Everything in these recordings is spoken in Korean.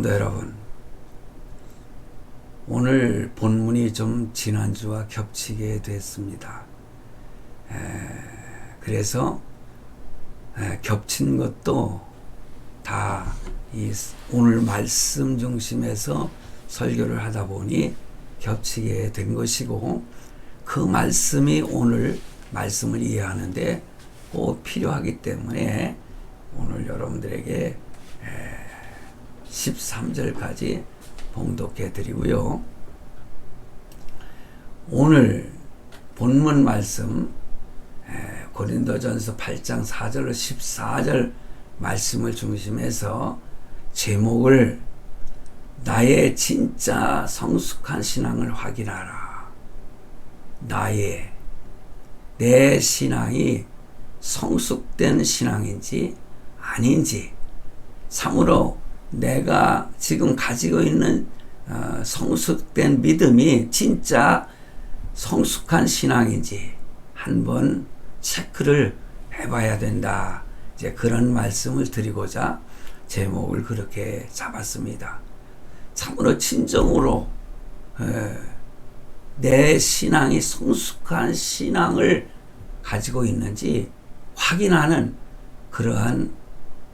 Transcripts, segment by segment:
성도 여러분, 오늘 본문이 좀 지난주와 겹치게 됐습니다. 그래서 겹친 것도 다 이 오늘 말씀 중심에서 설교를 하다 보니 겹치게 된 것이고, 그 말씀이 오늘 말씀을 이해하는데 꼭 필요하기 때문에 오늘 여러분들에게 13절까지 봉독해 드리고요. 오늘 본문 말씀 고린도전서 8장 4절로 14절 말씀을 중심해서 제목을 나의 진짜 성숙한 신앙을 확인하라. 내 신앙이 성숙된 신앙인지 아닌지, 참으로 내가 지금 가지고 있는 성숙된 믿음이 진짜 성숙한 신앙인지 한번 체크를 해봐야 된다. 이제 그런 말씀을 드리고자 제목을 그렇게 잡았습니다. 참으로 진정으로 내 신앙이 성숙한 신앙을 가지고 있는지 확인하는 그러한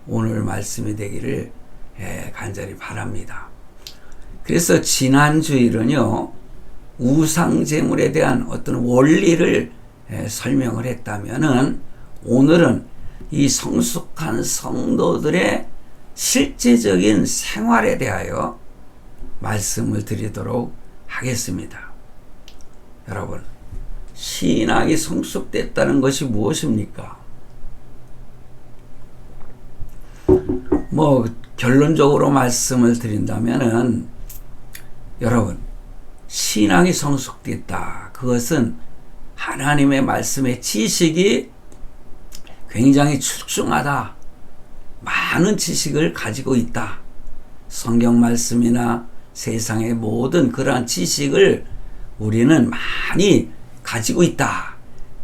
오늘 말씀이 되기를 간절히 바랍니다. 그래서 지난주일은요, 우상제물에 대한 어떤 원리를 설명을 했다면은, 오늘은 이 성숙한 성도들의 실제적인 생활에 대하여 말씀을 드리도록 하겠습니다. 여러분, 신앙이 성숙됐다는 것이 무엇입니까? 결론적으로 말씀을 드린다면은, 여러분, 신앙이 성숙됐다. 그것은 하나님의 말씀의 지식이 굉장히 출중하다. 많은 지식을 가지고 있다. 성경 말씀이나 세상의 모든 그러한 지식을 우리는 많이 가지고 있다.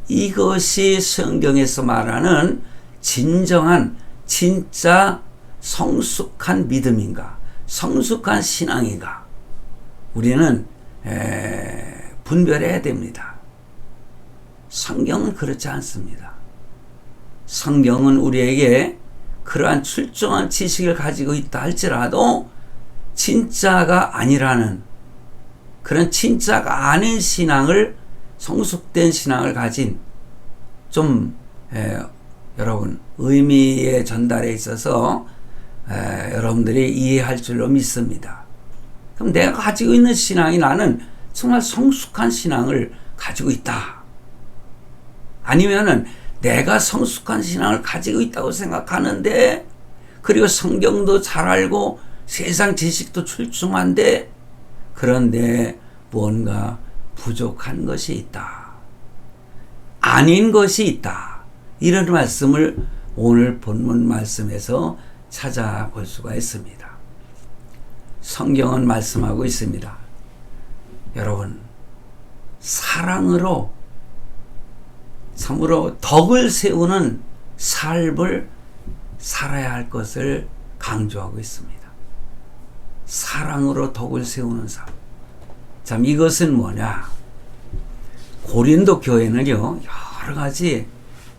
이것이 성경에서 말하는 진정한 진짜 성숙한 믿음인가, 성숙한 신앙인가, 우리는 분별해야 됩니다. 성경은 그렇지 않습니다. 성경은 우리에게 그러한 출중한 지식을 가지고 있다 할지라도 진짜가 아니라는, 그런 진짜가 아닌 신앙을, 성숙된 신앙을 가진, 좀 여러분 의미의 전달에 있어서 여러분들이 이해할 줄로 믿습니다. 그럼 내가 가지고 있는 신앙이 나는 정말 성숙한 신앙을 가지고 있다. 아니면은 내가 성숙한 신앙을 가지고 있다고 생각하는데, 그리고 성경도 잘 알고 세상 지식도 출중한데, 그런데 뭔가 부족한 것이 있다. 아닌 것이 있다. 이런 말씀을 오늘 본문 말씀에서 찾아볼 수가 있습니다. 성경은 말씀하고 있습니다. 여러분, 사랑으로 참으로 덕을 세우는 삶을 살아야 할 것을 강조하고 있습니다. 사랑으로 덕을 세우는 삶. 참, 이것은 뭐냐? 고린도 교회는요, 여러 가지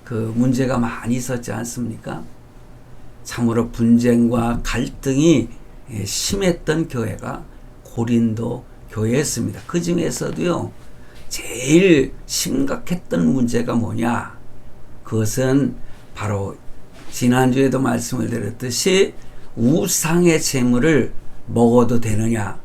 그 문제가 많이 있었지 않습니까? 참으로 분쟁과 갈등이 심했던 교회가 고린도 교회였습니다. 그 중에서도요, 제일 심각했던 문제가 뭐냐? 그것은 바로 지난주에도 말씀을 드렸듯이 우상의 제물을 먹어도 되느냐,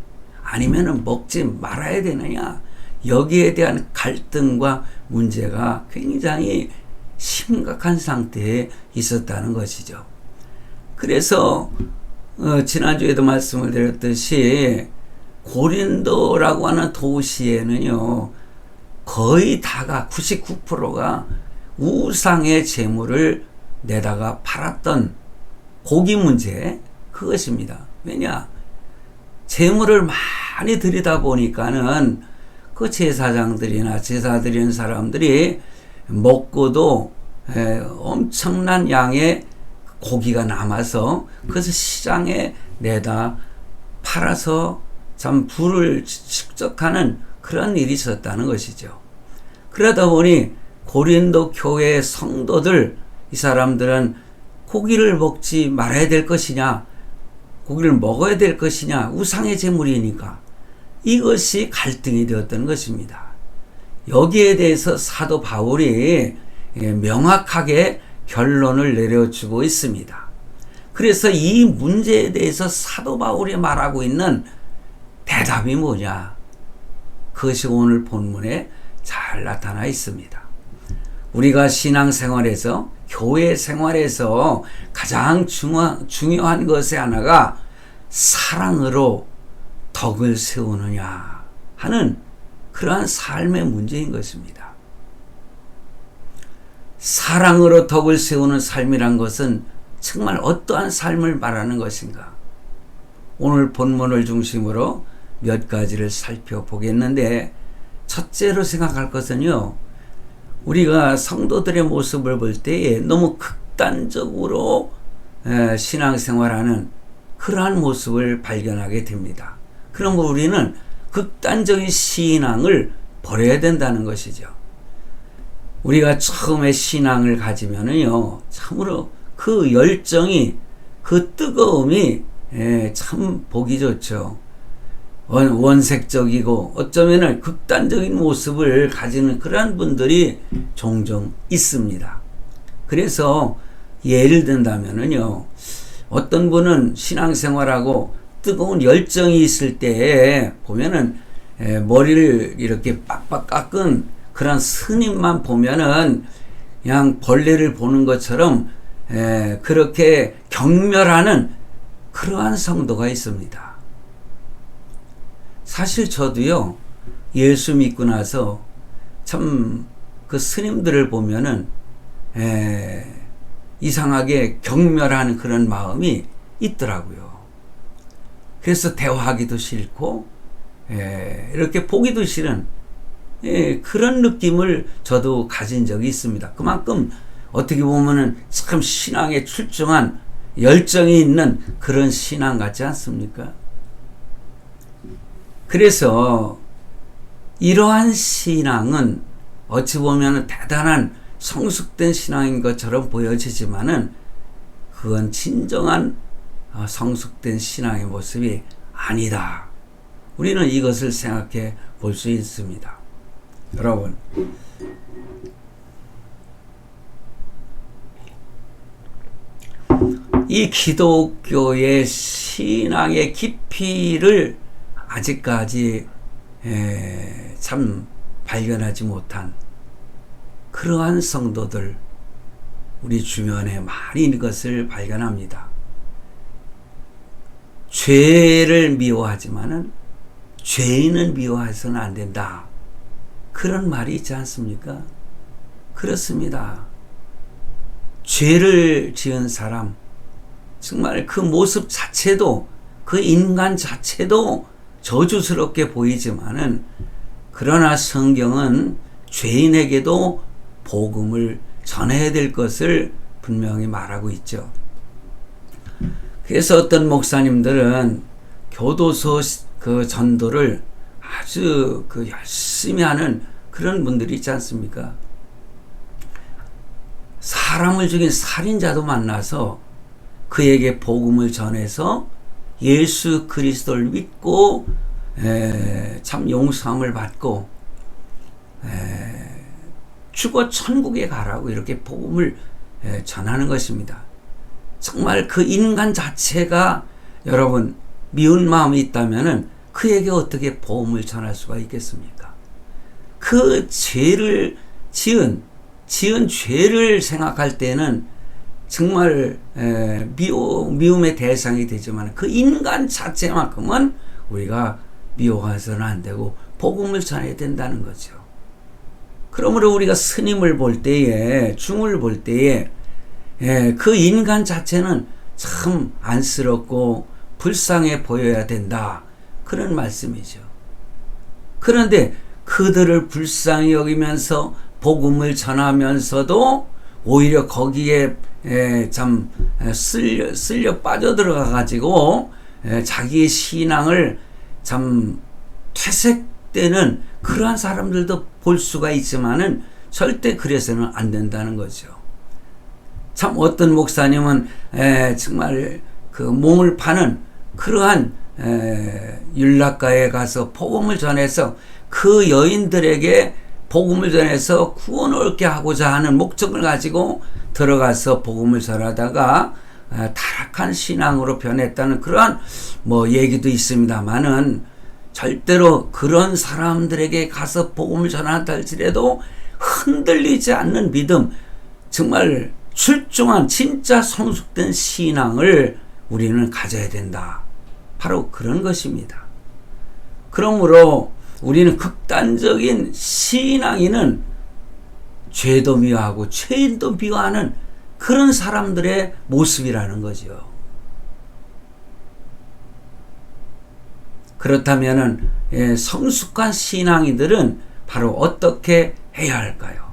아니면 먹지 말아야 되느냐, 여기에 대한 갈등과 문제가 굉장히 심각한 상태에 있었다는 것이죠. 그래서 지난주에도 말씀을 드렸듯이 고린도라고 하는 도시에는요, 거의 다가 99%가 우상의 제물을 내다가 팔았던 고기 문제, 그것입니다. 왜냐? 제물을 많이 드리다 보니까는 그 제사장들이나 제사 드리는 사람들이 먹고도 엄청난 양의 고기가 남아서 그것을 시장에 내다 팔아서 참 부를 축적하는 그런 일이 있었다는 것이죠. 그러다 보니 고린도 교회의 성도들, 이 사람들은 고기를 먹지 말아야 될 것이냐, 고기를 먹어야 될 것이냐, 우상의 제물이니까 이것이 갈등이 되었던 것입니다. 여기에 대해서 사도 바울이 명확하게 결론을 내려주고 있습니다. 그래서 이 문제에 대해서 사도 바울이 말하고 있는 대답이 뭐냐? 그것이 오늘 본문에 잘 나타나 있습니다. 우리가 신앙생활에서, 교회 생활에서 가장 중요한 것의 하나가 사랑으로 덕을 세우느냐 하는 그러한 삶의 문제인 것입니다. 사랑으로 덕을 세우는 삶이란 것은 정말 어떠한 삶을 말하는 것인가? 오늘 본문을 중심으로 몇 가지를 살펴보겠는데, 첫째로 생각할 것은요, 우리가 성도들의 모습을 볼 때에 너무 극단적으로 신앙생활하는 그러한 모습을 발견하게 됩니다. 그럼 우리는 극단적인 신앙을 버려야 된다는 것이죠. 우리가 처음에 신앙을 가지면은요, 참으로 그 열정이, 그 뜨거움이 참 보기 좋죠. 원색적이고 어쩌면은 극단적인 모습을 가지는 그런 분들이 종종 있습니다. 그래서 예를 든다면은요, 어떤 분은 신앙생활하고 뜨거운 열정이 있을 때 보면은 머리를 이렇게 빡빡 깎은 그런 스님만 보면은 그냥 벌레를 보는 것처럼 그렇게 경멸하는 그러한 성도가 있습니다. 사실 저도요, 예수 믿고 나서 참 그 스님들을 보면은 이상하게 경멸하는 그런 마음이 있더라고요. 그래서 대화하기도 싫고 이렇게 보기도 싫은 그런 느낌을 저도 가진 적이 있습니다. 그만큼 어떻게 보면은 참 신앙에 출중한 열정이 있는 그런 신앙 같지 않습니까? 그래서 이러한 신앙은 어찌 보면 대단한 성숙된 신앙인 것처럼 보여지지만은 그건 진정한 성숙된 신앙의 모습이 아니다. 우리는 이것을 생각해 볼 수 있습니다. 여러분, 이 기독교의 신앙의 깊이를 아직까지 참 발견하지 못한 그러한 성도들, 우리 주변에 많이 있는 것을 발견합니다. 죄를 미워하지만은 죄인을 미워해서는 안 된다. 그런 말이 있지 않습니까? 그렇습니다. 죄를 지은 사람, 정말 그 모습 자체도, 그 인간 자체도 저주스럽게 보이지만은, 그러나 성경은 죄인에게도 복음을 전해야 될 것을 분명히 말하고 있죠. 그래서 어떤 목사님들은 교도소 그 전도를 아주 열심히 하는 그런 분들이 있지 않습니까? 사람을 죽인 살인자도 만나서 그에게 복음을 전해서 예수 그리스도를 믿고 참 용서함을 받고 죽어 천국에 가라고 이렇게 복음을 전하는 것입니다. 정말 그 인간 자체가 여러분 미운 마음이 있다면은 그에게 어떻게 복음을 전할 수가 있겠습니까? 그 죄를 지은 죄를 생각할 때는 정말 미움의 대상이 되지만 그 인간 자체만큼은 우리가 미워해서는 안 되고 복음을 전해야 된다는 거죠. 그러므로 우리가 스님을 볼 때에, 중을 볼 때에 그 인간 자체는 참 안쓰럽고 불쌍해 보여야 된다, 그런 말씀이죠. 그런데 그들을 불쌍히 여기면서 복음을 전하면서도 오히려 거기에 참 쓸려 빠져들어가 가지고 자기의 신앙을 참 퇴색되는 그러한 사람들도 볼 수가 있지만은 절대 그래서는 안 된다는 거죠. 참 어떤 목사님은 정말 그 몸을 파는 그러한 윤락가에 가서 복음을 전해서 그 여인들에게 복음을 전해서 구원을 얻게 하고자 하는 목적을 가지고 들어가서 복음을 전하다가 타락한 신앙으로 변했다는 그러한 얘기도 있습니다만은, 절대로 그런 사람들에게 가서 복음을 전한다 할지라도 흔들리지 않는 믿음, 정말 출중한 진짜 성숙된 신앙을 우리는 가져야 된다. 바로 그런 것입니다. 그러므로 우리는 극단적인 신앙인은 죄도 미워하고 죄인도 미워하는 그런 사람들의 모습이라는 거죠. 그렇다면은 성숙한 신앙인들은 바로 어떻게 해야 할까요?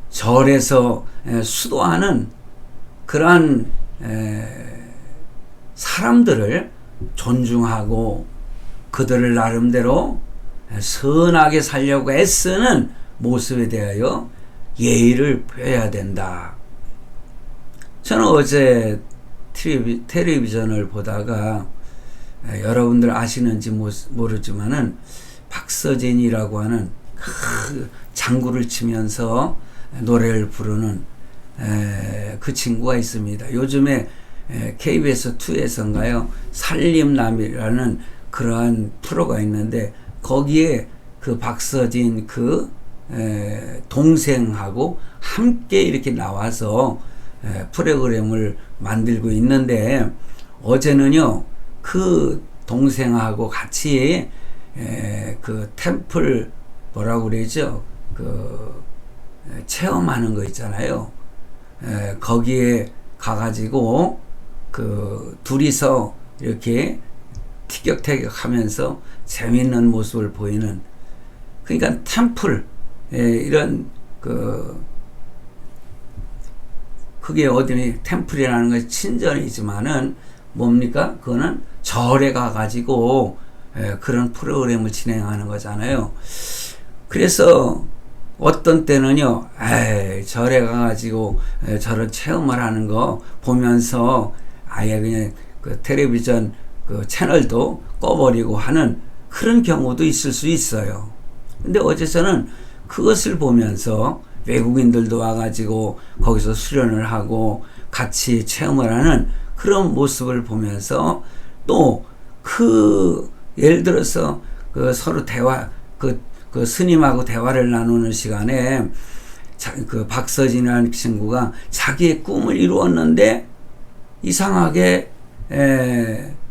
절에서 수도하는 그러한 사람들을 존중하고 그들을 나름대로 선하게 살려고 애쓰는 모습에 대하여 예의를 표해야 된다. 저는 어제 텔레비전을 보다가 여러분들 아시는지 모르지만은 박서진이라고 하는 그 장구를 치면서 노래를 부르는 그 친구가 있습니다. 요즘에 KBS2에서인가요? 살림남이라는 그러한 프로가 있는데 거기에 그 박서진 그 동생하고 함께 이렇게 나와서 프로그램을 만들고 있는데, 어제는요 그 동생하고 같이 그 템플 뭐라고 그러죠? 그 체험하는 거 있잖아요. 거기에 가가지고 그 둘이서 이렇게 티격태격 하면서 재미있는 모습을 보이는, 그러니까 템플 이런 그게 어디니 템플이라는 것이 친전이지만은 뭡니까? 그거는 절에 가가지고 그런 프로그램을 진행하는 거잖아요. 그래서 어떤 때는요, 절에 가가지고 저런 체험을 하는 거 보면서 아예 그냥 그 텔레비전 그 채널도 꺼버리고 하는 그런 경우도 있을 수 있어요. 근데 어제 저는 그것을 보면서 외국인들도 와가지고 거기서 수련을 하고 같이 체험을 하는 그런 모습을 보면서, 또 그 예를 들어서 그 서로 대화, 그 스님하고 대화를 나누는 시간에 그 박서진이라는 친구가 자기의 꿈을 이루었는데 이상하게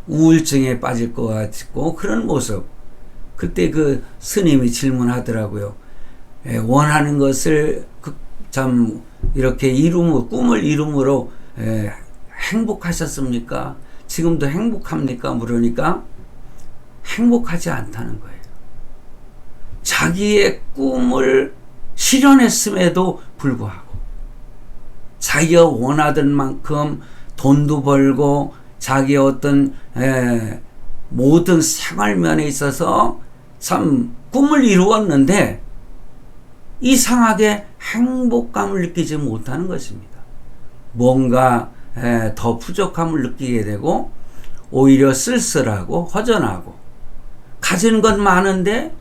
우울증에 빠질 것 같고 그런 모습. 그때 그 스님이 질문하더라고요. 원하는 것을 참 이렇게 꿈을 이룸으로 행복하셨습니까? 지금도 행복합니까? 물으니까 행복하지 않다는 거예요. 자기의 꿈을 실현했음에도 불구하고 자기가 원하던 만큼 돈도 벌고 자기의 어떤 모든 생활면에 있어서 참 꿈을 이루었는데 이상하게 행복감을 느끼지 못하는 것입니다. 뭔가 더 부족함을 느끼게 되고 오히려 쓸쓸하고 허전하고, 가진 건 많은데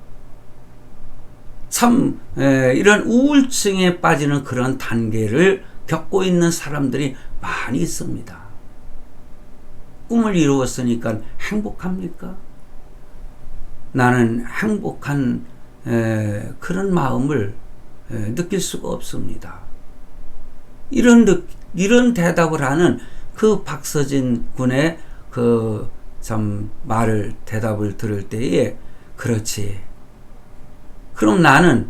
참 이런 우울증에 빠지는 그런 단계를 겪고 있는 사람들이 많이 있습니다. 꿈을 이루었으니까 행복합니까? 나는 행복한 그런 마음을 느낄 수가 없습니다. 이런 대답을 하는 그 박서진 군의 그 참 대답을 들을 때에, 그렇지. 그럼 나는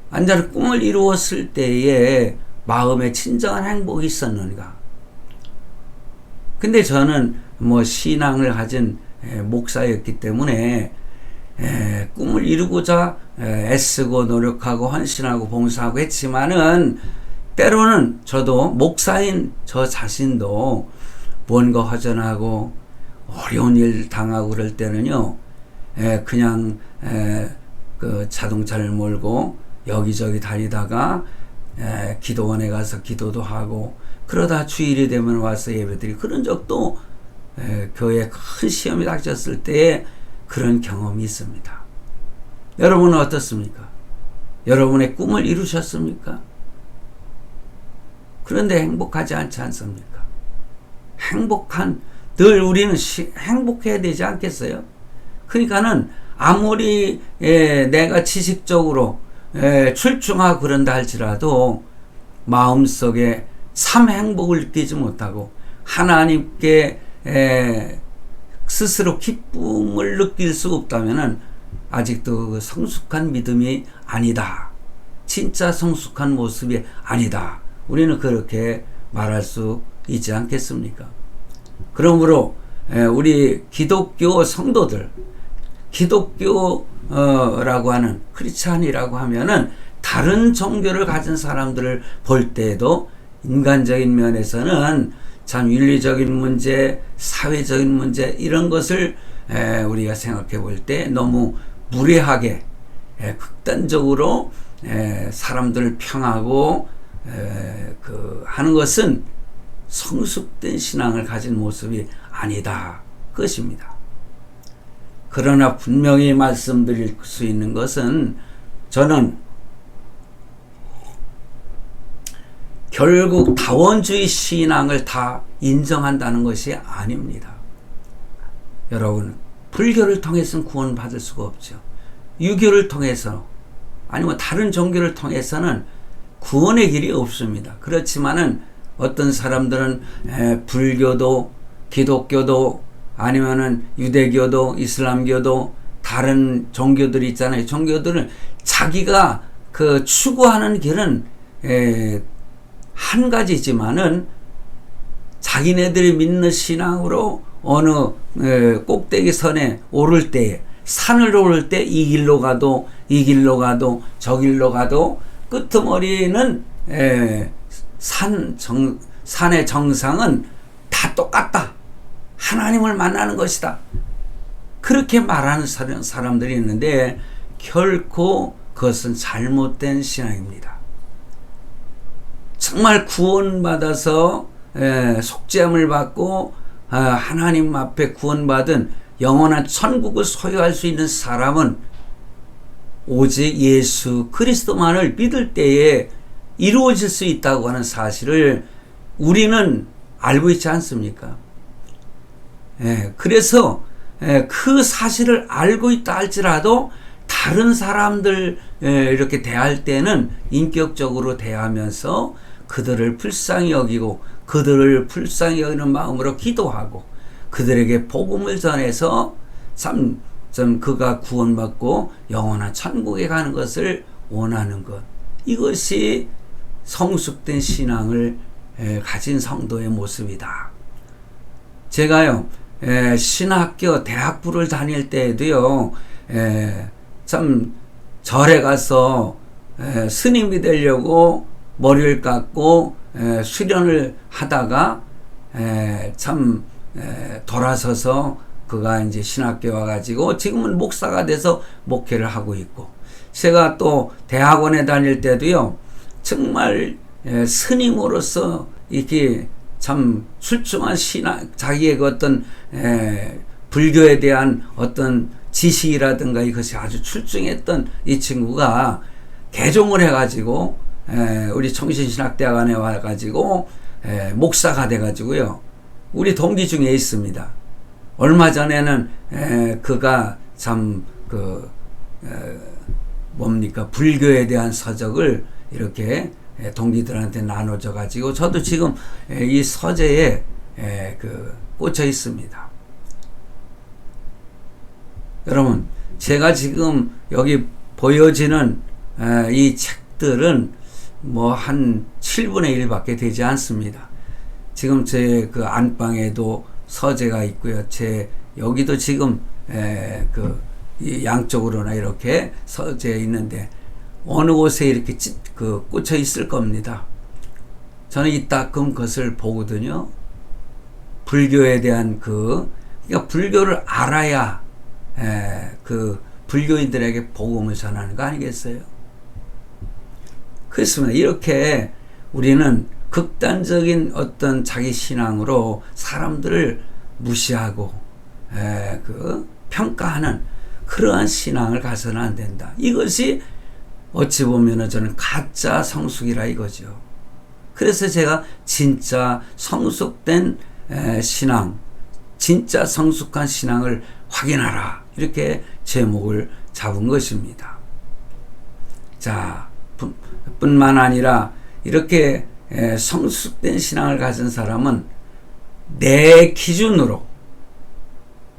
완전히 꿈을 이루었을 때에 마음에 진정한 행복이 있었는가? 근데 저는 신앙을 가진 목사였기 때문에 꿈을 이루고자 애쓰고 노력하고 헌신하고 봉사하고 했지만은, 때로는 저도 목사인 저 자신도 뭔가 허전하고 어려운 일 당하고 그럴 때는요, 그냥 그 자동차를 몰고 여기저기 다니다가 기도원에 가서 기도도 하고 그러다 주일이 되면 와서 예배드리고 그런 적도 교회에 큰 시험이 닥쳤을 때에 그런 경험이 있습니다. 여러분은 어떻습니까? 여러분의 꿈을 이루셨습니까? 그런데 행복하지 않지 않습니까? 늘 우리는 행복해야 되지 않겠어요? 그러니까는 아무리 내가 지식적으로 출중하고 그런다 할지라도 마음속에 참 행복을 느끼지 못하고 하나님께 스스로 기쁨을 느낄 수 없다면은 아직도 그 성숙한 믿음이 아니다. 진짜 성숙한 모습이 아니다. 우리는 그렇게 말할 수 있지 않겠습니까? 그러므로 우리 기독교 성도들, 기독교라고 하는 크리스찬이라고 하면은 다른 종교를 가진 사람들을 볼 때에도 인간적인 면에서는 참 윤리적인 문제, 사회적인 문제 이런 것을 우리가 생각해 볼 때 너무 무례하게 극단적으로 사람들을 평하고 하는 것은 성숙된 신앙을 가진 모습이 아니다 것입니다. 그러나 분명히 말씀드릴 수 있는 것은 저는 결국 다원주의 신앙을 다 인정한다는 것이 아닙니다. 여러분, 불교를 통해서는 구원받을 수가 없죠. 유교를 통해서 아니면 다른 종교를 통해서는 구원의 길이 없습니다. 그렇지만은 어떤 사람들은 불교도 기독교도 아니면은 유대교도 이슬람교도 다른 종교들이 있잖아요. 종교들은 자기가 그 추구하는 길은 한 가지지만은 자기네들이 믿는 신앙으로 어느 꼭대기 선에 오를 때에 산을 오를 때 이 길로 가도 이 길로 가도 저 길로 가도 끄트머리는 산의 정상은 다 똑같다. 하나님을 만나는 것이다. 그렇게 말하는 사람들이 있는데 결코 그것은 잘못된 신앙입니다. 정말 구원받아서 속죄함을 받고 하나님 앞에 구원받은 영원한 천국을 소유할 수 있는 사람은 오직 예수 그리스도만을 믿을 때에 이루어질 수 있다고 하는 사실을 우리는 알고 있지 않습니까? 그래서 그 사실을 알고 있다 할지라도 다른 사람들 이렇게 대할 때는 인격적으로 대하면서 그들을 불쌍히 여기고 그들을 불쌍히 여기는 마음으로 기도하고 그들에게 복음을 전해서 참 그가 구원받고 영원한 천국에 가는 것을 원하는 것, 이것이 성숙된 신앙을 가진 성도의 모습이다. 제가요 신학교 대학부를 다닐 때에도요 참 절에 가서 스님이 되려고 머리를 깎고 수련을 하다가 참 돌아서서 그가 이제 신학교에 와가지고 지금은 목사가 돼서 목회를 하고 있고, 제가 또 대학원에 다닐 때도요 정말 스님으로서 이렇게 참 출중한 신앙, 자기의 그 어떤 불교에 대한 어떤 지식이라든가 이것이 아주 출중했던 이 친구가 개종을 해가지고 우리 청신신학대학원에 와가지고 목사가 돼가지고요 우리 동기 중에 있습니다. 얼마 전에는 그가 참 불교에 대한 서적을 이렇게 동기들한테 나눠줘 가지고 저도 지금 이 서재에 꽂혀 있습니다. 여러분, 제가 지금 여기 보여지는 이 책들은 뭐 한 7분의 1밖에 되지 않습니다. 지금 제 그 안방에도 서재가 있고요. 제 여기도 지금 이 양쪽으로나 이렇게 서재에 있는데 어느 곳에 이렇게 꽂혀 있을 겁니다. 저는 이따금 그것을 보거든요. 불교에 대한 그러니까 불교를 알아야 그 불교인들에게 복음을 전하는 거 아니겠어요? 그렇습니다. 이렇게 우리는 극단적인 어떤 자기 신앙으로 사람들을 무시하고 평가하는 그러한 신앙을 가서는 안 된다. 이것이 어찌 보면은 저는 가짜 성숙이라 이거죠. 그래서 제가 진짜 성숙된 신앙, 진짜 성숙한 신앙을 확인하라, 이렇게 제목을 잡은 것입니다. 자, 뿐만 아니라 이렇게 성숙된 신앙을 가진 사람은 내 기준으로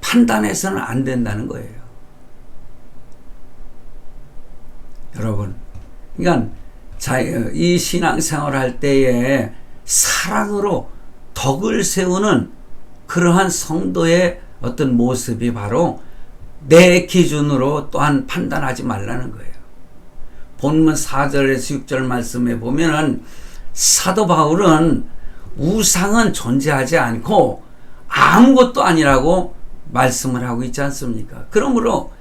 판단해서는 안 된다는 거예요. 여러분, 그러니까 이 신앙생활을 할 때에 사랑으로 덕을 세우는 그러한 성도의 어떤 모습이 바로 내 기준으로 또한 판단하지 말라는 거예요. 본문 4절에서 6절 말씀에 보면은 사도 바울은 우상은 존재하지 않고 아무것도 아니라고 말씀을 하고 있지 않습니까? 그러므로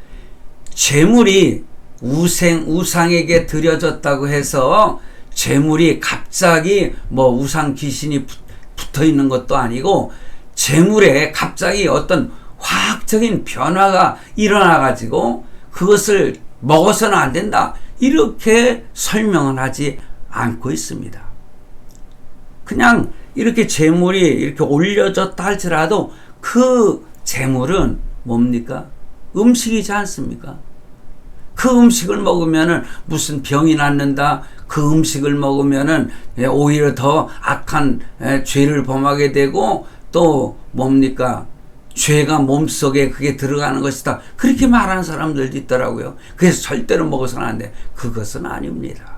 재물이 우상에게 드려졌다고 해서 재물이 갑자기 우상 귀신이 붙어 있는 것도 아니고, 재물에 갑자기 어떤 화학적인 변화가 일어나 가지고 그것을 먹어서는 안 된다, 이렇게 설명은 하지 않고 있습니다. 그냥 이렇게 재물이 이렇게 올려졌다 할지라도 그 재물은 뭡니까? 음식이지 않습니까? 그 음식을 먹으면은 무슨 병이 낫는다, 그 음식을 먹으면은 오히려 더 악한 죄를 범하게 되고, 또 뭡니까? 죄가 몸속에 그게 들어가는 것이다, 그렇게 말하는 사람들도 있더라고요. 그래서 절대로 먹어서는 안 돼. 그것은 아닙니다.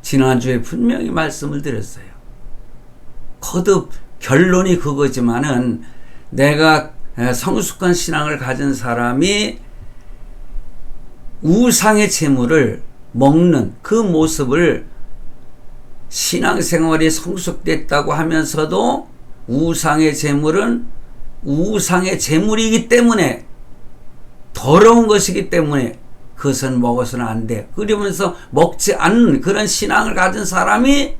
지난주에 분명히 말씀을 드렸어요. 거듭 결론이 그거지만은, 내가 성숙한 신앙을 가진 사람이 우상의 재물을 먹는 그 모습을, 신앙생활이 성숙됐다고 하면서도 우상의 재물은 우상의 재물이기 때문에, 더러운 것이기 때문에 그것은 먹어서는 안 돼, 그러면서 먹지 않는 그런 신앙을 가진 사람이,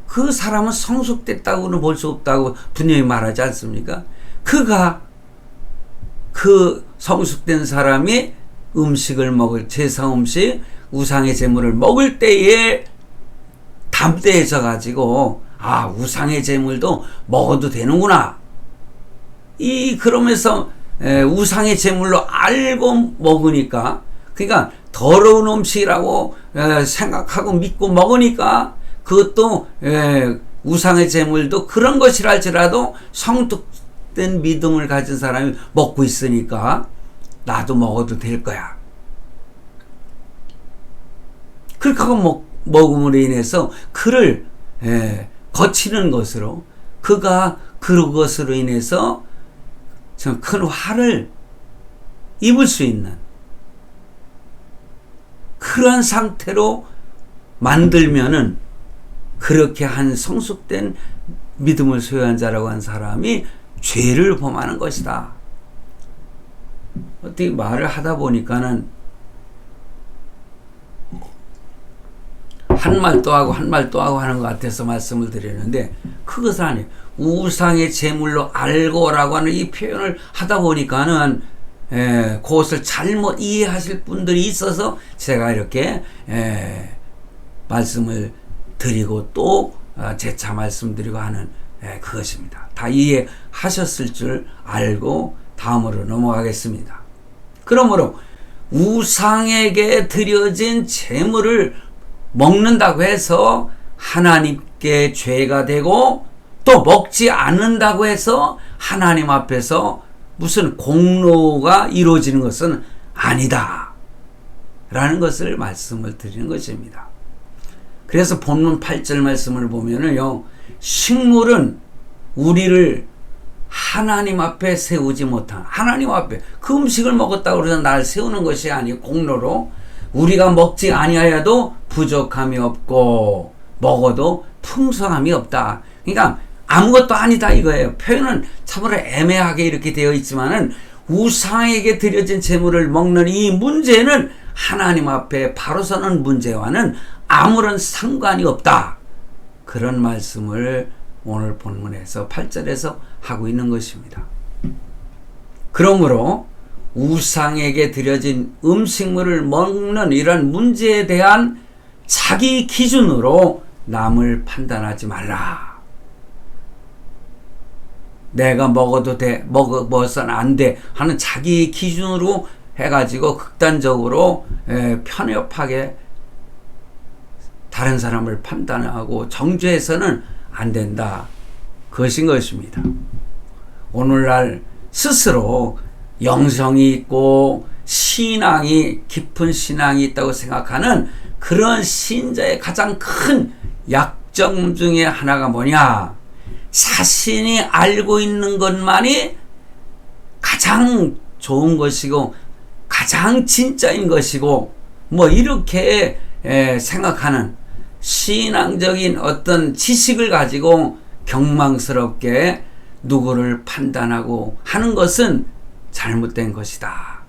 그 사람은 성숙됐다고는 볼 수 없다고 분명히 말하지 않습니까? 그 성숙된 사람이 음식을 먹을, 제사 음식, 우상의 재물을 먹을 때에 담대해져 가지고, 우상의 재물도 먹어도 되는구나, 그러면서 우상의 재물로 알고 먹으니까, 그러니까 더러운 음식이라고 생각하고 믿고 먹으니까, 그것도 우상의 재물도 그런 것이라 할지라도 성숙된 믿음을 가진 사람이 먹고 있으니까 나도 먹어도 될 거야, 그렇게 하고 먹음으로 인해서 그를 거치는 것으로, 그가 그것으로 인해서 좀 큰 화를 입을 수 있는 그런 상태로 만들면은, 그렇게 한 성숙된 믿음을 소유한 자라고 한 사람이 죄를 범하는 것이다. 어떻게 말을 하다 보니까는 한 말 또 하고 한 말 또 하고 하는 것 같아서 말씀을 드리는데, 그것은 아니에요. 우상의 제물로 알고라고 하는 이 표현을 하다 보니까는 그것을 잘못 이해하실 분들이 있어서 제가 이렇게 말씀을 드리고 또 재차 말씀드리고 하는 그것입니다. 다 이해하셨을 줄 알고 다음으로 넘어가겠습니다. 그러므로 우상에게 드려진 제물을 먹는다고 해서 하나님께 죄가 되고, 또 먹지 않는다고 해서 하나님 앞에서 무슨 공로가 이루어지는 것은 아니다 라는 것을 말씀을 드리는 것입니다. 그래서 본문 8절 말씀을 보면은요, 식물은 우리를 하나님 앞에 세우지 못한, 하나님 앞에 그 음식을 먹었다고 해서 날 세우는 것이 아니고, 공로로 우리가 먹지 아니하여도 부족함이 없고 먹어도 풍성함이 없다. 그러니까 아무것도 아니다 이거예요. 표현은 참으로 애매하게 이렇게 되어 있지만은 우상에게 드려진 제물을 먹는 이 문제는 하나님 앞에 바로 서는 문제와는 아무런 상관이 없다. 그런 말씀을 오늘 본문에서 8절에서 하고 있는 것입니다. 그러므로 우상에게 드려진 음식물을 먹는 이런 문제에 대한 자기 기준으로 남을 판단하지 말라. 내가 먹어도 돼, 먹어서는 안 돼 하는 자기 기준으로 해가지고 극단적으로 편협하게 다른 사람을 판단하고 정죄해서는 안 된다. 그것인 것입니다. 오늘날 스스로 영성이 있고 신앙이 깊은 신앙이 있다고 생각하는 그런 신자의 가장 큰 약점 중에 하나가 뭐냐? 자신이 알고 있는 것만이 가장 좋은 것이고 가장 진짜인 것이고 뭐 이렇게 생각하는 신앙적인 어떤 지식을 가지고 경망스럽게 누구를 판단하고 하는 것은 잘못된 것이다.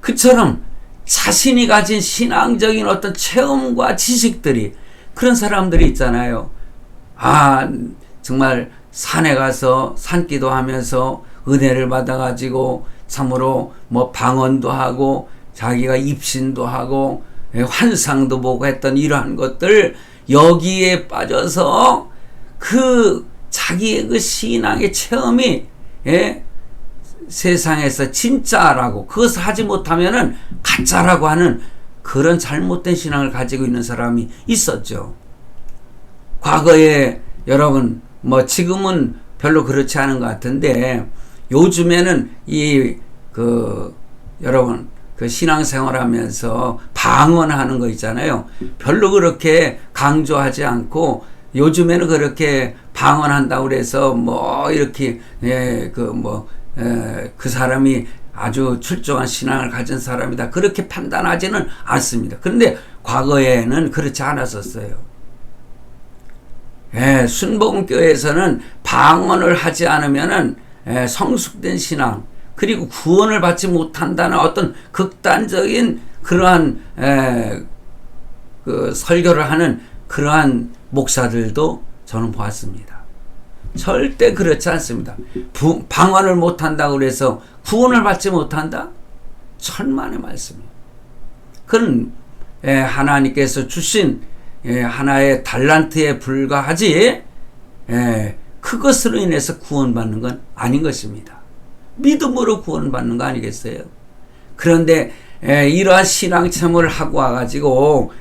그처럼 자신이 가진 신앙적인 어떤 체험과 지식들이 그런 사람들이 있잖아요. 정말 산에 가서 산기도 하면서 은혜를 받아가지고 참으로 뭐 방언도 하고 자기가 입신도 하고 환상도 보고 했던 이러한 것들 여기에 빠져서 그 자기의 그 신앙의 체험이 세상에서 진짜라고 그것을 하지 못하면은 가짜라고 하는 그런 잘못된 신앙을 가지고 있는 사람이 있었죠. 과거에 여러분 뭐 지금은 별로 그렇지 않은 것 같은데 요즘에는 여러분 그 신앙생활하면서 방언하는 거 있잖아요. 별로 그렇게 강조하지 않고 요즘에는 그렇게 방언한다고 그래서 뭐 이렇게 그 사람이 아주 출중한 신앙을 가진 사람이다 그렇게 판단하지는 않습니다. 그런데 과거에는 그렇지 않았었어요. 순복음교회에서는 방언을 하지 않으면은 성숙된 신앙 그리고 구원을 받지 못한다는 어떤 극단적인 그러한 그 설교를 하는 그러한 목사들도 저는 보았습니다. 절대 그렇지 않습니다. 방언을 못한다고 해서 구원을 받지 못한다? 천만의 말씀이에요. 그건 하나님께서 주신 하나의 달란트에 불과하지 그것으로 인해서 구원받는 건 아닌 것입니다. 믿음으로 구원받는 거 아니겠어요? 그런데 이러한 신앙 체험을 하고 와가지고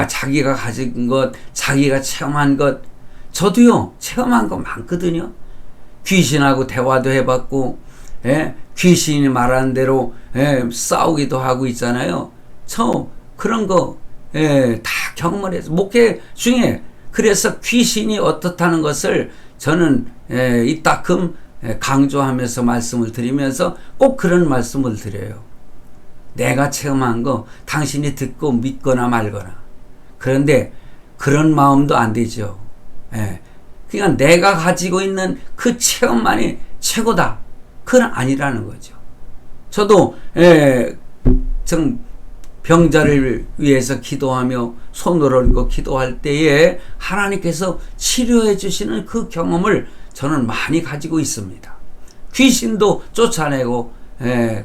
자기가 가진 것, 자기가 체험한 것 저도요 체험한 거 많거든요. 귀신하고 대화도 해봤고 귀신이 말하는 대로 싸우기도 하고 있잖아요. 저 그런 거 다 경험해서 목회 중에 그래서 귀신이 어떻다는 것을 저는 이따금 강조하면서 말씀을 드리면서 꼭 그런 말씀을 드려요. 내가 체험한 거 당신이 듣고 믿거나 말거나. 그런데 그런 마음도 안 되죠. 그러니까 내가 가지고 있는 그 체험만이 최고다. 그건 아니라는 거죠. 저도 좀 병자를 위해서 기도하며 손을 얹고 기도할 때에 하나님께서 치료해 주시는 그 경험을 저는 많이 가지고 있습니다. 귀신도 쫓아내고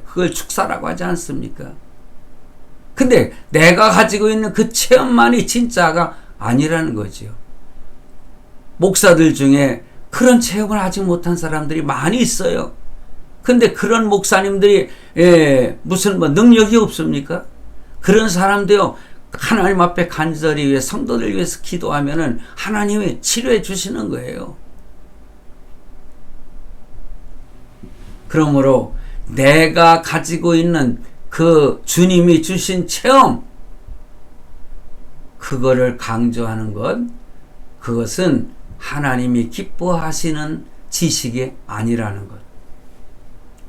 그걸 축사라고 하지 않습니까? 근데 내가 가지고 있는 그 체험만이 진짜가 아니라는 거죠. 목사들 중에 그런 체험을 아직 못한 사람들이 많이 있어요. 근데 그런 목사님들이 무슨 뭐 능력이 없습니까? 그런 사람도요 하나님 앞에 간절히 위해 성도들 위해서 기도하면은 하나님이 치료해 주시는 거예요. 그러므로 내가 가지고 있는 그 주님이 주신 체험 그거를 강조하는 것 그것은 하나님이 기뻐하시는 지식이 아니라는 것.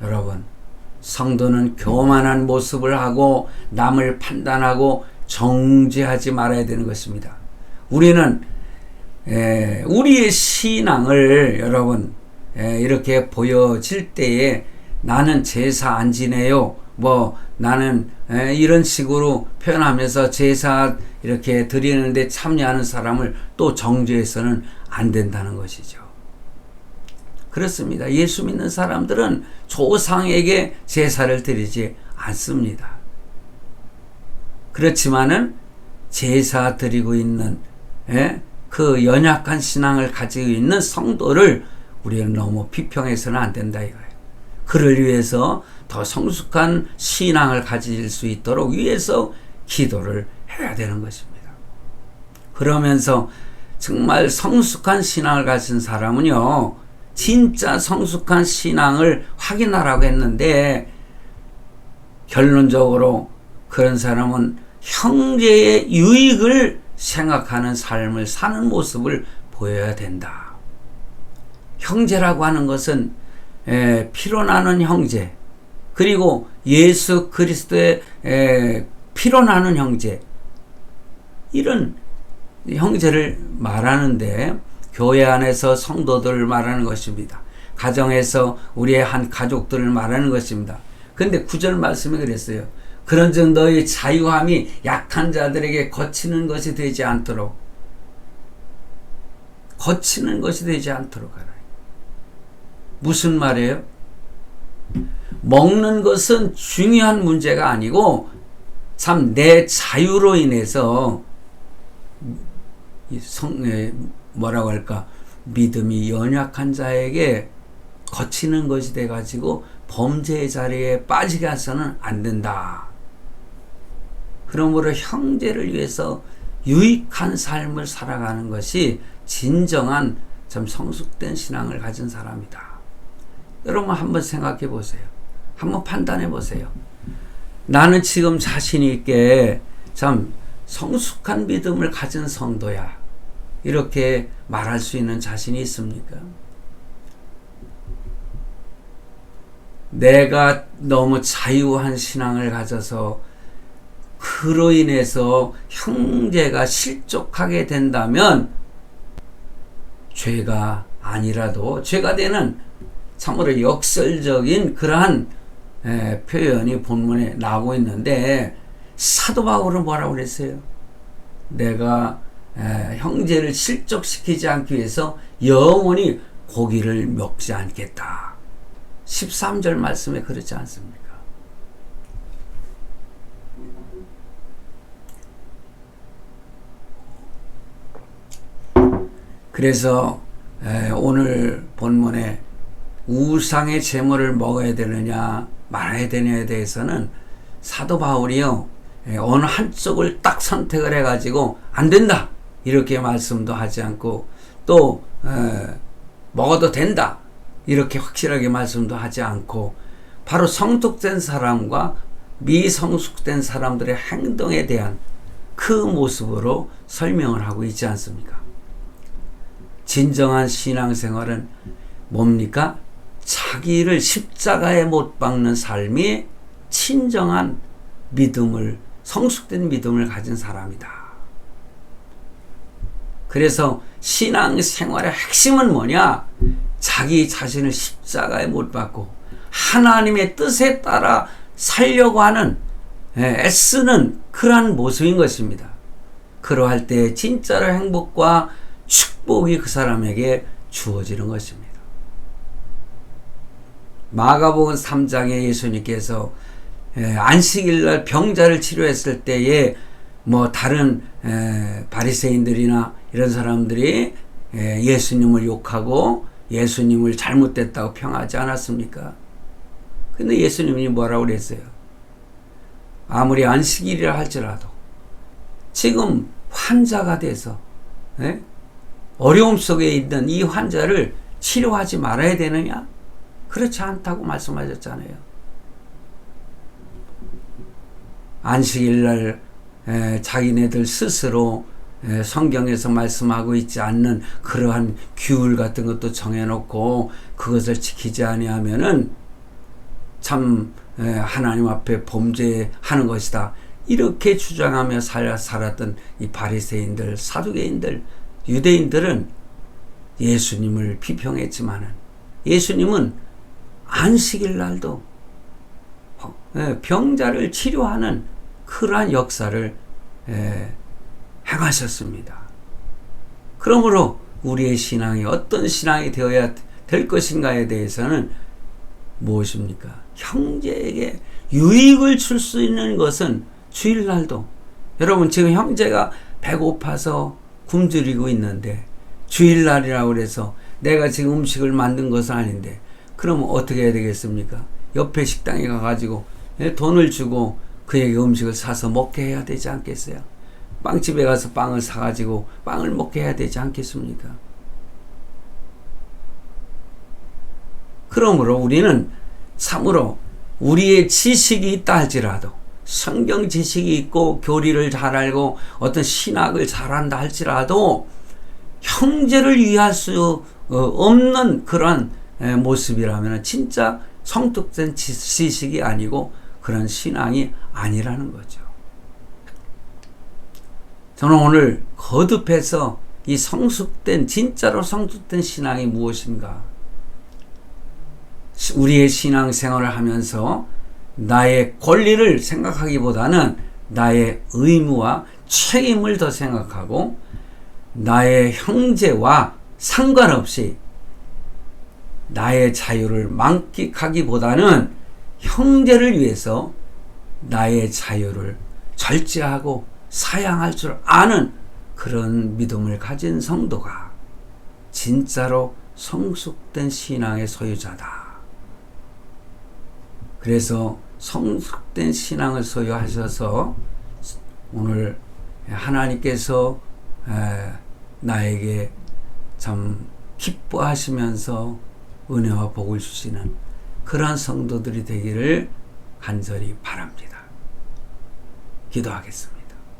여러분 성도는 교만한 모습을 하고 남을 판단하고 정죄하지 말아야 되는 것입니다. 우리는 우리의 신앙을 여러분 이렇게 보여질 때에 나는 제사 안 지내요. 나는 이런 식으로 표현하면서 제사 이렇게 드리는데 참여하는 사람을 또 정죄해서는 안 된다는 것이죠. 그렇습니다. 예수 믿는 사람들은 조상에게 제사를 드리지 않습니다. 그렇지만은 제사 드리고 있는 그 연약한 신앙을 가지고 있는 성도를 우리는 너무 비평해서는 안 된다 이거예요. 그를 위해서 더 성숙한 신앙을 가질 수 있도록 위해서 기도를 해야 되는 것입니다. 그러면서 정말 성숙한 신앙을 가진 사람은요, 진짜 성숙한 신앙을 확인하라고 했는데, 결론적으로 그런 사람은 형제의 유익을 생각하는 삶을 사는 모습을 보여야 된다. 형제라고 하는 것은 피로 나는 형제, 그리고 예수 그리스도의 피로 나는 형제, 이런 형제를 말하는데 교회 안에서 성도들을 말하는 것입니다. 가정에서 우리의 한 가족들을 말하는 것입니다. 근데 9절 말씀이 그랬어요. 그런즉 너희 자유함이 약한 자들에게 거치는 것이 되지 않도록 하라. 무슨 말이에요? 먹는 것은 중요한 문제가 아니고 참 내 자유로 인해서 뭐라고 할까, 믿음이 연약한 자에게 거치는 것이 돼가지고 범죄의 자리에 빠지게 해서는 안 된다. 그러므로 형제를 위해서 유익한 삶을 살아가는 것이 진정한 참 성숙된 신앙을 가진 사람이다. 여러분 한번 생각해 보세요. 한번 판단해 보세요. 나는 지금 자신 있게 참 성숙한 믿음을 가진 성도야, 이렇게 말할 수 있는 자신이 있습니까? 내가 너무 자유한 신앙을 가져서 그로 인해서 형제가 실족하게 된다면 죄가 아니라도 죄가 되는 참으로 역설적인 그러한 표현이 본문에 나오고 있는데, 사도 바울은 뭐라고 그랬어요? 내가 형제를 실족시키지 않기 위해서 영원히 고기를 먹지 않겠다. 13절 말씀에 그렇지 않습니까? 그래서 오늘 본문에 우상의 제물을 먹어야 되느냐 말아야 되느냐에 대해서는 사도 바울이요, 어느 한쪽을 딱 선택을 해가지고 안 된다 이렇게 말씀도 하지 않고, 또 먹어도 된다 이렇게 확실하게 말씀도 하지 않고, 바로 성숙된 사람과 미성숙된 사람들의 행동에 대한 그 모습으로 설명을 하고 있지 않습니까? 진정한 신앙생활은 뭡니까? 자기를 십자가에 못 박는 삶이 진정한 믿음을, 성숙된 믿음을 가진 사람이다. 그래서 신앙생활의 핵심은 뭐냐? 자기 자신을 십자가에 못 박고 하나님의 뜻에 따라 살려고 하는 애쓰는 그러한 모습인 것입니다. 그러할 때 진짜로 행복과 축복이 그 사람에게 주어지는 것입니다. 마가복음 3장에 예수님께서 안식일날 병자를 치료했을 때에 다른 바리새인들이나 이런 사람들이 예수님을 욕하고 예수님을 잘못됐다고 평하지 않았습니까? 근데 예수님이 뭐라고 그랬어요? 아무리 안식일이라 할지라도 지금 환자가 돼서 어려움 속에 있는 이 환자를 치료하지 말아야 되느냐? 그렇지 않다고 말씀하셨잖아요. 안식일날 자기네들 스스로 성경에서 말씀하고 있지 않는 그러한 규율 같은 것도 정해놓고 그것을 지키지 아니하면은 참 하나님 앞에 범죄하는 것이다, 이렇게 주장하며 살았던 이 바리새인들, 사두개인들, 유대인들은 예수님을 비평했지만은 예수님은 안식일 날도 병자를 치료하는 그러한 역사를 행하셨습니다. 그러므로 우리의 신앙이 어떤 신앙이 되어야 될 것인가에 대해서는 무엇입니까? 형제에게 유익을 줄 수 있는 것은 주일날도, 여러분 지금 형제가 배고파서 굶주리고 있는데 주일날이라고 해서 내가 지금 음식을 만든 것은 아닌데 그러면 어떻게 해야 되겠습니까? 옆에 식당에 가가지고 돈을 주고 그에게 음식을 사서 먹게 해야 되지 않겠어요? 빵집에 가서 빵을 사가지고 빵을 먹게 해야 되지 않겠습니까? 그러므로 우리는 참으로 우리의 지식이 있다 할지라도, 성경 지식이 있고 교리를 잘 알고 어떤 신학을 잘한다 할지라도 형제를 위할 수 없는 그런 모습이라면 진짜 성숙된 지식이 아니고 그런 신앙이 아니라는 거죠. 저는 오늘 거듭해서 이 진짜로 성숙된 신앙이 무엇인가? 우리의 신앙생활을 하면서 나의 권리를 생각하기보다는 나의 의무와 책임을 더 생각하고 나의 형제와 상관없이 나의 자유를 만끽하기보다는 형제를 위해서 나의 자유를 절제하고 사양할 줄 아는 그런 믿음을 가진 성도가 진짜로 성숙된 신앙의 소유자다. 그래서 성숙된 신앙을 소유하셔서 오늘 하나님께서 나에게 참 기뻐하시면서 은혜와 복을 주시는 그러한 성도들이 되기를 간절히 바랍니다. 기도하겠습니다.